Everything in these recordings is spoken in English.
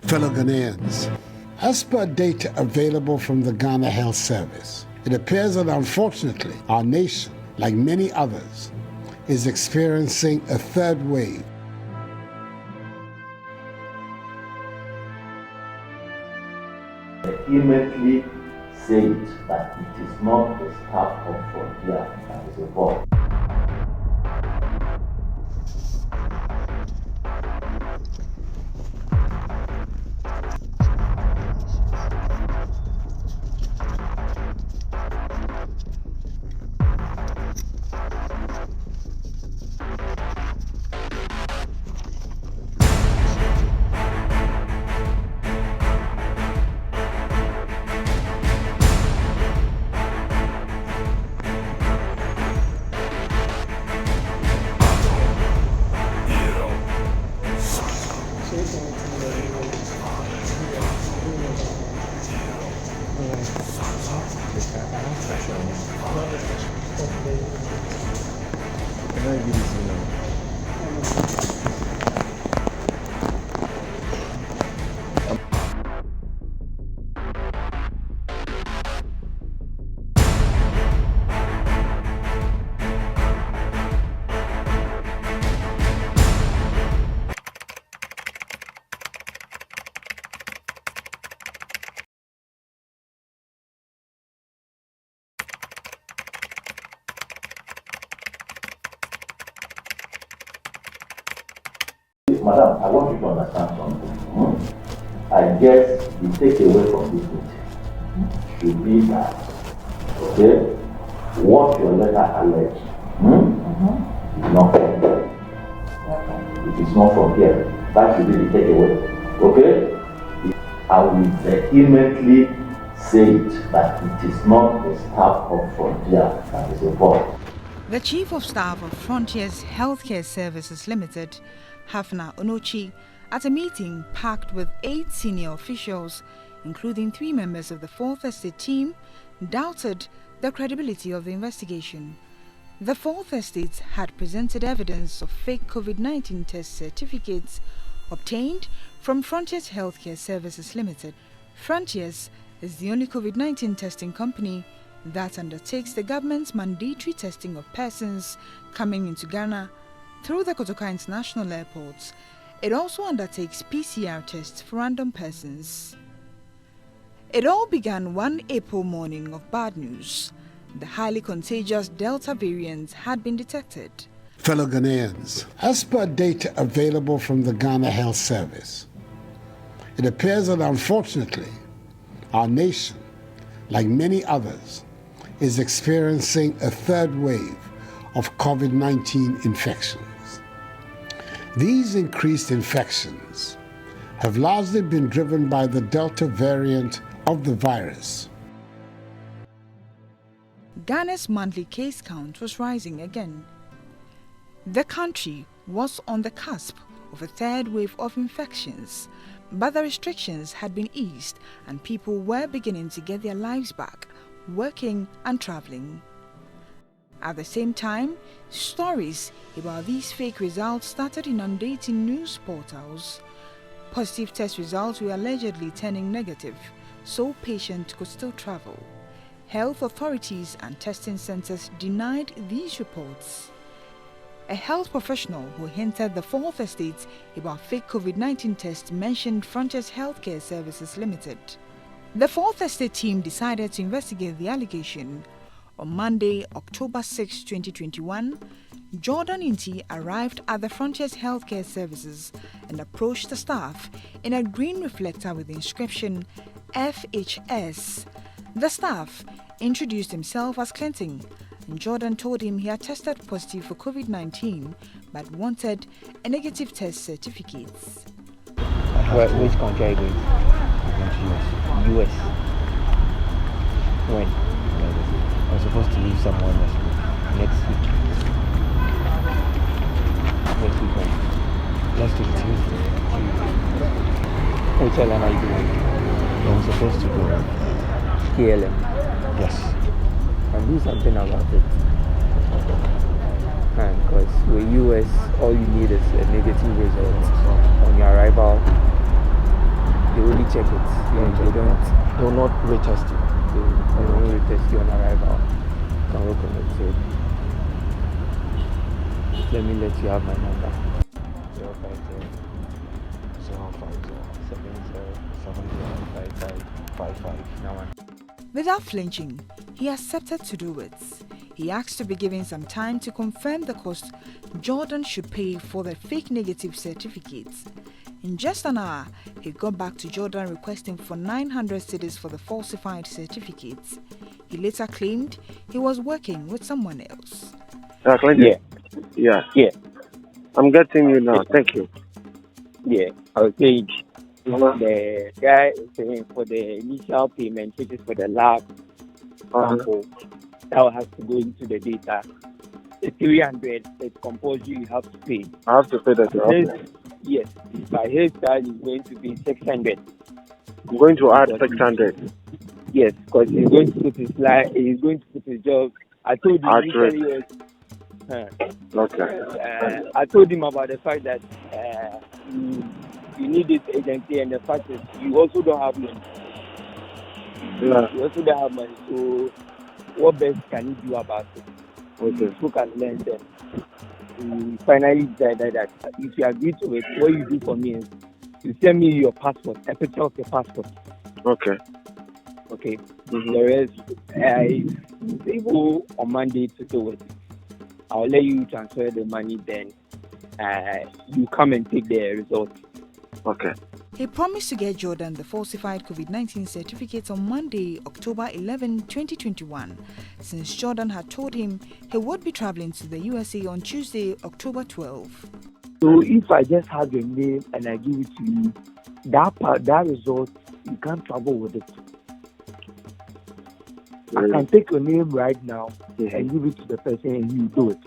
Fellow Ghanaians, as per data available from the Ghana Health Service, it appears that unfortunately our nation, like many others, is experiencing a third wave. Vehemently say that it is not the staff of Frontier that is involved. Madam, I want you to understand something. I guess the takeaway from this meeting should be that, okay, what your letter alleged is not from here. It is not from here. That should be the takeaway. Okay? I will vehemently say it that it is not the staff of Frontier that is involved. The Chief of Staff of Frontier's Healthcare Services Limited, Hafna Onochi, at a meeting packed with 8 senior officials, including 3 members of the Fourth Estate team, doubted the credibility of the investigation. The Fourth Estate had presented evidence of fake COVID-19 test certificates obtained from Frontier's Healthcare Services Limited. Frontiers is the only COVID-19 testing company that undertakes the government's mandatory testing of persons coming into Ghana through the Kotoka International Airport. It also undertakes PCR tests for random persons. It all began one April morning of bad news. The highly contagious Delta variant had been detected. Fellow Ghanaians, as per data available from the Ghana Health Service, it appears that unfortunately our nation, like many others, is experiencing a third wave of COVID-19 infections. These increased infections have largely been driven by the Delta variant of the virus. Ghana's monthly case count was rising again. The country was on the cusp of a third wave of infections, but the restrictions had been eased and people were beginning to get their lives back, working and traveling. At the same time, stories about these fake results started inundating news portals. Positive test results were allegedly turning negative, so patients could still travel. Health authorities and testing centers denied these reports. A health professional who hinted the Fourth Estate about fake COVID-19 tests mentioned Frontier's Healthcare Services Limited. The Fourth Estate team decided to investigate the allegation. On Monday, October 6, 2021, Jordan Inti arrived at the Frontier's Healthcare Services and approached the staff in a green reflector with the inscription FHS. The staff introduced himself as Clinton, and Jordan told him he had tested positive for COVID-19 but wanted a negative test certificate. Which country are you going to? US. When? I'm supposed to leave someone next week. Next week, when? Let's do Tuesday. Which airline are you doing? I'm supposed to go. KLM? Yes. And do something about it. And because with US, all you need is a negative result on your arrival They only check it. They will not retest you. They will only retest you on arrival. You can work on it. So let me let you have my number. 050 050 Now one. Without flinching, he accepted to do it. He asked to be given some time to confirm the cost Jordan should pay for the fake negative certificates. In just an hour, he got back to Jordan requesting for 900 cedis for the falsified certificates. He later claimed he was working with someone else. Yeah. I'm getting you now. Thank you. Yeah, I was saying the guy is saying for the initial payment, which is for the lab sample, that will have to go into the data. The 300 is compulsory, you have to pay. I have to pay that. Yes, but his charge is going to be 600. I'm going to add 600. Yes, because he's going to put his job. I told him initially I told him about the fact that you need this agency, and the fact is you also don't have money. Yeah. You also don't have money. So what best can you do about it? Okay. Who can learn them? We finally decided that if you agree to it, what you do for me is you send me your passport, a picture of your passport. Okay. Mm-hmm. The rest, if you go on Monday to do it, I'll let you transfer the money, then you come and take the result. Okay. He promised to get Jordan the falsified COVID-19 certificates on Monday, October 11, 2021, since Jordan had told him he would be traveling to the USA on Tuesday, October 12. So if I just have your name and I give it to you, that result, you can't travel with it. I can take your name right now and give it to the person and you do it.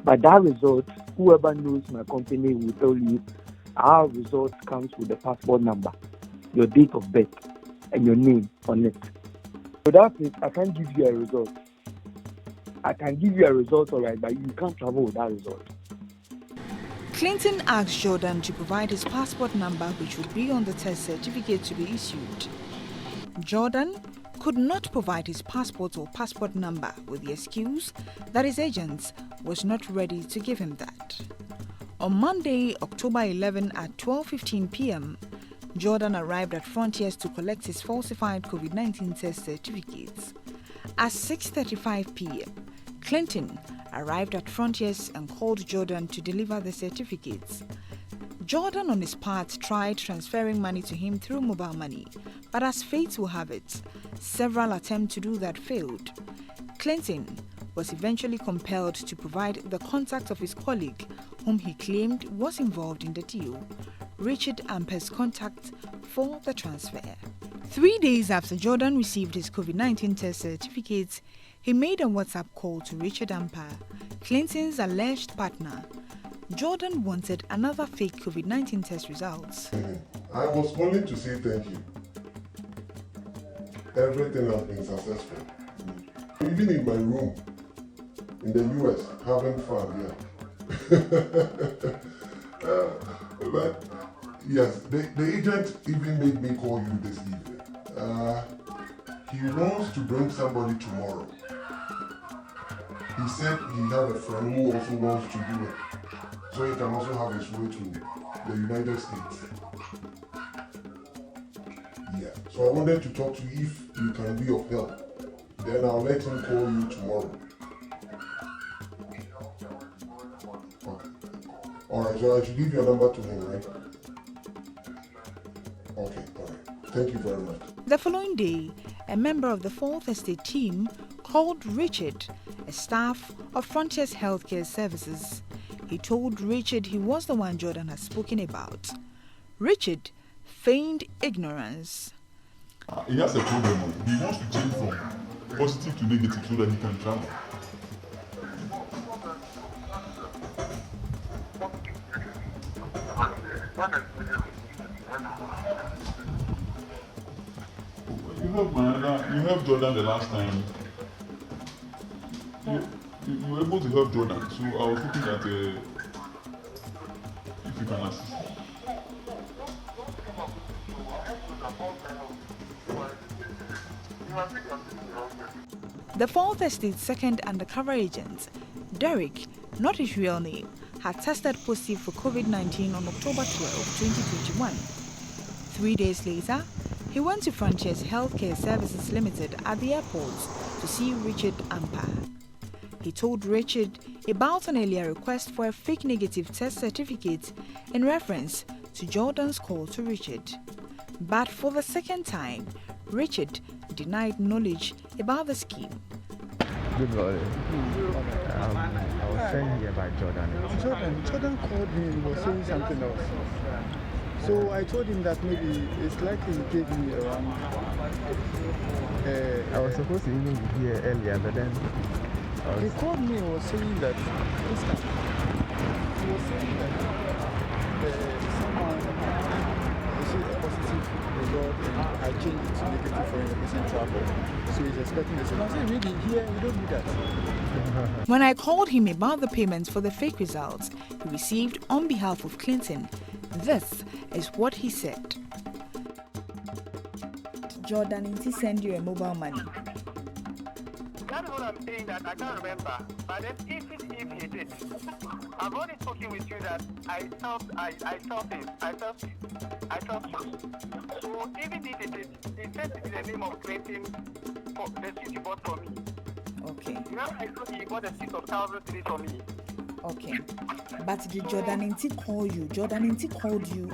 But that result, whoever knows my company will tell you our result comes with the passport number, your date of birth, and your name on it. Without it, I can't give you a result. I can give you a result, all right, but you can't travel with that result. Clinton asked Jordan to provide his passport number, which would be on the test certificate to be issued. Jordan could not provide his passport or passport number with the excuse that his agent was not ready to give him that. On Monday, October 11 at 12:15 p.m., Jordan arrived at Frontiers to collect his falsified COVID-19 test certificates. At 6:35 p.m., Clinton arrived at Frontiers and called Jordan to deliver the certificates. Jordan, on his part, tried transferring money to him through mobile money, but as fate will have it, several attempts to do that failed. Clinton was eventually compelled to provide the contact of his colleague, whom he claimed was involved in the deal, Richard Amper's contact for the transfer. 3 days after Jordan received his COVID-19 test certificates, he made a WhatsApp call to Richard Amper, Clinton's alleged partner. Jordan wanted another fake COVID-19 test results. I was calling to say thank you. Everything has been successful. Even in my room, in the US, having fun, yeah. But yes, the agent even made me call you this evening. He wants to bring somebody tomorrow. He said he had a friend who also wants to do it, so he can also have his way to the United States. Yeah, so I wanted to talk to you if you can be of help. Then I'll let him call you tomorrow. Okay. Alright, so I should give your number to him, right? Okay, alright. Thank you very much. The following day, a member of the Fourth Estate team called Richard, a staff of Frontiers Healthcare Services. He told Richard he was the one Jordan had spoken about. Richard feigned ignorance. He has a problem. He wants to change from positive to negative so that he can travel. You helped Jordan the last time. You were able to help Jordan, so I was looking at if you can assist. The Fourth Estate's second undercover agent, Derek, not his real name, had tested positive for COVID-19 on October 12, 2021. 3 days later, he went to Frontiers Healthcare Services Limited at the airport to see Richard Ampa. He told Richard about an earlier request for a fake negative test certificate in reference to Jordan's call to Richard. But for the second time, Richard denied knowledge about the scheme. Good morning. I was sent here by Jordan. Jordan called me and was saying something else. So I told him that maybe it's likely he gave me around. I was supposed to even be here earlier, but then he called me and was saying that this time. He was saying that someone received a positive result and I changed it to negative for him the person travel. So he's expecting this. And I said, really, here we don't do that. When I called him about the payments for the fake results he received on behalf of Clinton, this is what he said. Jordan, did he send you a mobile money? That's what I'm saying, that I can't remember. But then if he did, I've already spoken with you that I felt him. So even if he did, he said it in the name of Clinton for the seat he bought for me. Okay. You know, I thought he bought a seat of 1,000 for me. Okay. But did Jordan Inti call you? Jordan Inti called you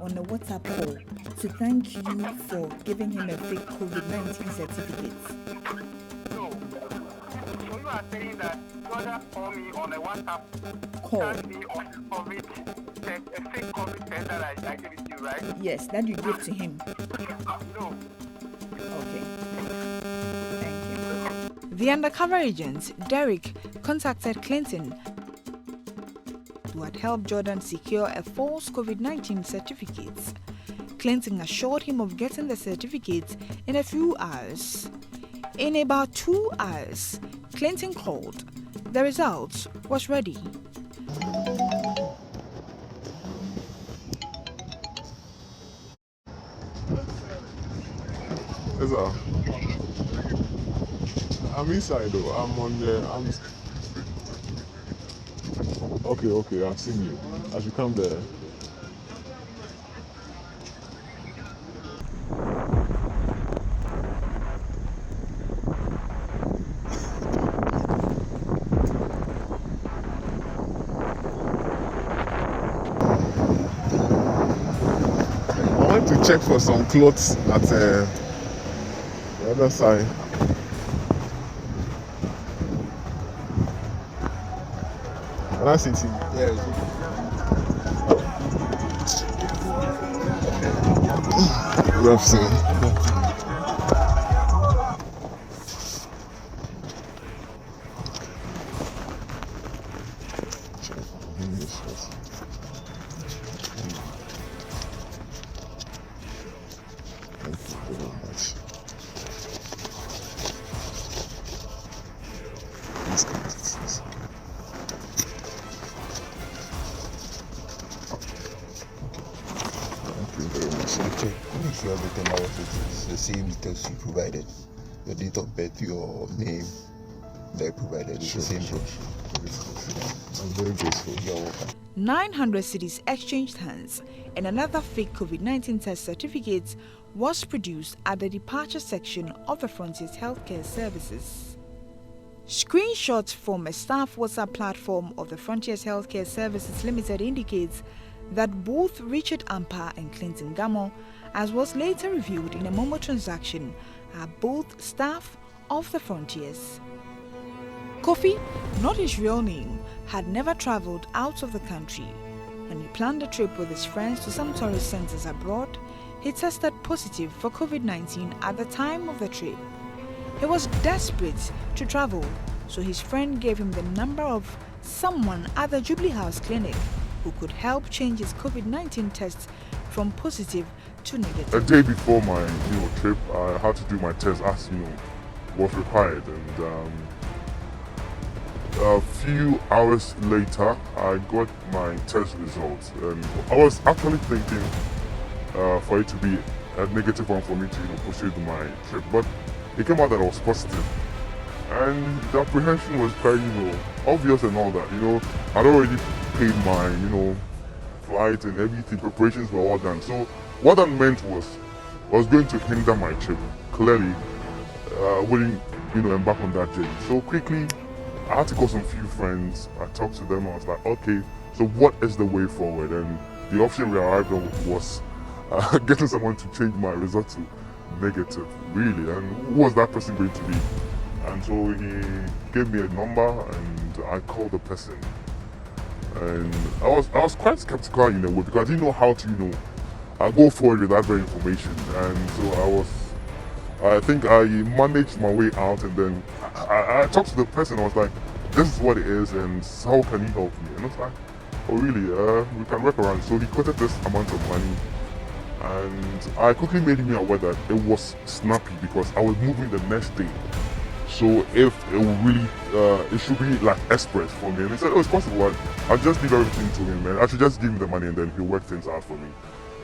on a WhatsApp call to thank you for giving him a fake COVID-19 certificate. No. So you are saying that Jordan called me on a WhatsApp call. Thank me on COVID test, a fake COVID test that I gave it to you, right? Yes, that you gave to him. No. Okay. Thank you. The undercover agent, Derek, contacted Clinton, who had helped Jordan secure a false COVID-19 certificate. Clinton assured him of getting the certificate in a few hours. In about 2 hours, Clinton called. The result was ready. Yes, sir. I'm inside though. Okay, I've seen you. I should come there. I went to check for some clothes at the other side. Nice to see you. Yeah. Rough scene. Thank you very much. Let's go. Okay, make sure everything else is the same details you provided. Your date of birth, your name, they provided is the same thing. I'm very grateful. You're welcome. 900 cities exchanged hands, and another fake COVID-19 test certificate was produced at the departure section of the Frontiers Healthcare Services. Screenshots from a staff WhatsApp platform of the Frontiers Healthcare Services Limited indicates that both Richard Ampa and Clinton Gamo, as was later revealed in a Momo transaction, are both staff of the Frontiers. Kofi, not his real name, had never traveled out of the country. When he planned a trip with his friends to some tourist centers abroad, he tested positive for COVID-19 at the time of the trip. He was desperate to travel, so his friend gave him the number of someone at the Jubilee House Clinic who could help change his COVID-19 tests from positive to negative. A day before my trip, I had to do my test as was required, and a few hours later, I got my test results, and I was actually thinking for it to be a negative one for me to proceed my trip. But it came out that I was positive. And the apprehension was quite, obvious and all that. I'd already paid my, flight and everything, preparations were all done. So what that meant was going to hinder my trip. Clearly, wouldn't, embark on that journey. So quickly, I had to call some few friends. I talked to them. I was like, okay, so what is the way forward? And the option we arrived on was getting someone to change my result to negative, really. And who was that person going to be? And so he gave me a number, and I called the person. And I was quite skeptical in a way because I didn't know how to, go forward with that very information. And so I think I managed my way out, and then I talked to the person. I was like, this is what it is, and how can you help me? And I was like, oh really, we can work around it. So he quoted this amount of money, and I quickly made him aware that it was snappy because I was moving the next day. So if it will really, it should be like express for me. And he said, oh, it's possible. I'll just leave everything to him, man. I should just give him the money, and then he'll work things out for me.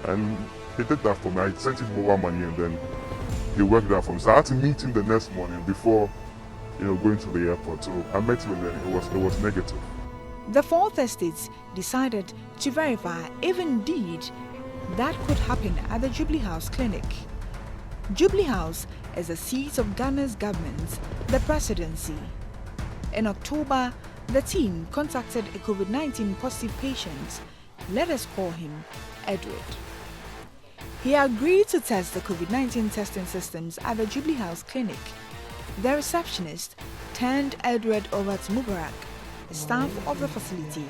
And he did that for me. I sent him more money, and then he worked that for me. So I had to meet him the next morning before, going to the airport. So I met him, and then it was negative. The Fourth Estate decided to verify if indeed that could happen at the Jubilee House Clinic. Jubilee House is the seat of Ghana's government, the presidency. In October, the team contacted a COVID-19 positive patient. Let us call him Edward. He agreed to test the COVID-19 testing systems at the Jubilee House Clinic. The receptionist turned Edward over to Mubarak, a staff of the facility.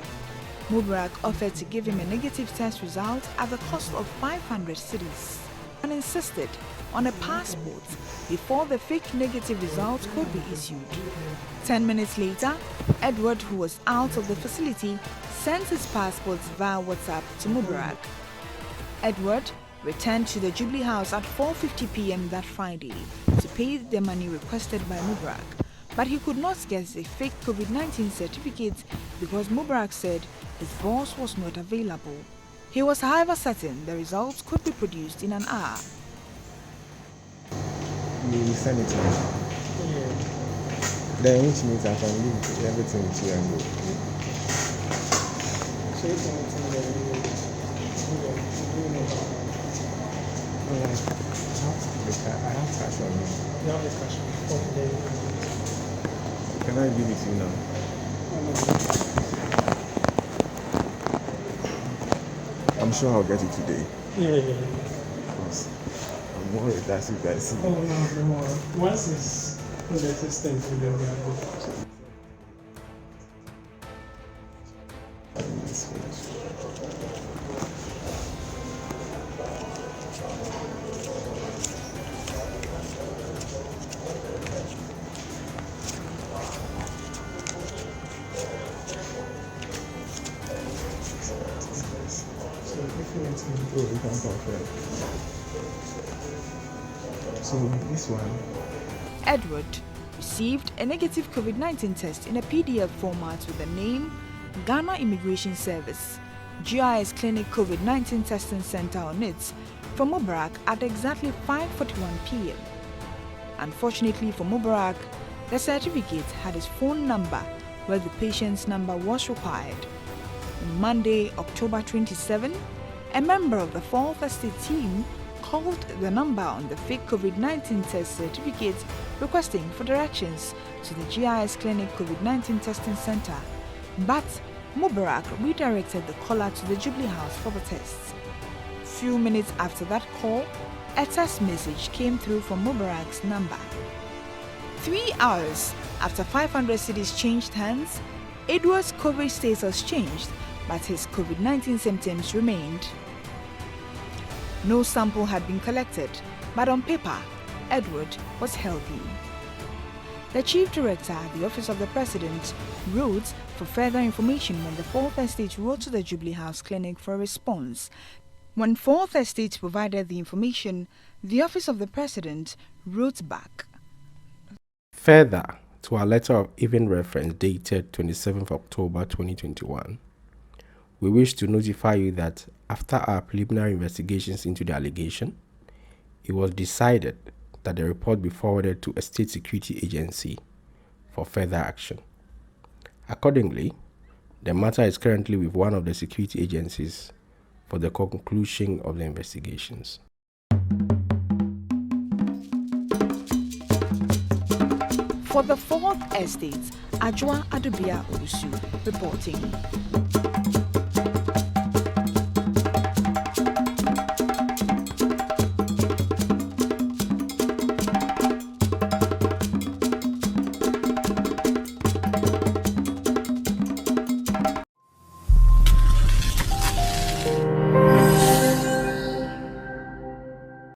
Mubarak offered to give him a negative test result at the cost of 500 cedis and insisted on a passport before the fake negative results could be issued. 10 minutes later, Edward, who was out of the facility, sent his passport via WhatsApp to Mubarak. Edward returned to the Jubilee House at 4:50 p.m. that Friday to pay the money requested by Mubarak, but he could not get a fake COVID-19 certificate because Mubarak said his boss was not available. He was however certain the results could be produced in an hour. You send it to me. Yeah. Then which means I can leave everything with you and go. So you can attend the I have cash on me. You have the cash for today. Can I give it to you now? I'm sure I'll get it today. Yeah. Because I'm worried that's you guys see. Oh no, no more. Once it's in the system, we will be able to. Oh, you can confirm. So this one. Edward received a negative COVID-19 test in a PDF format with the name Ghana Immigration Service, GIS Clinic COVID-19 Testing Center on it from Mubarak at exactly 5:41 p.m. Unfortunately for Mubarak, the certificate had his phone number where the patient's number was required. On Monday, October 27, a member of the Fourth Estate team called the number on the fake COVID-19 test certificate requesting for directions to the GIS Clinic COVID-19 Testing Center, but Mubarak redirected the caller to the Jubilee House for the tests. Few minutes after that call, a text message came through from Mubarak's number. 3 hours after 500 cedis changed hands, Edward's COVID status changed, but his COVID-19 symptoms remained. No sample had been collected, but on paper, Edward was healthy. The Chief Director at the Office of the President wrote for further information when the Fourth Estate wrote to the Jubilee House Clinic for a response. When Fourth Estate provided the information, the Office of the President wrote back. Further to our letter of even reference dated 27th October 2021, we wish to notify you that after our preliminary investigations into the allegation, it was decided that the report be forwarded to a state security agency for further action. Accordingly, the matter is currently with one of the security agencies for the conclusion of the investigations. For the Fourth Estate, Adwoa Adobea-Owusu reporting.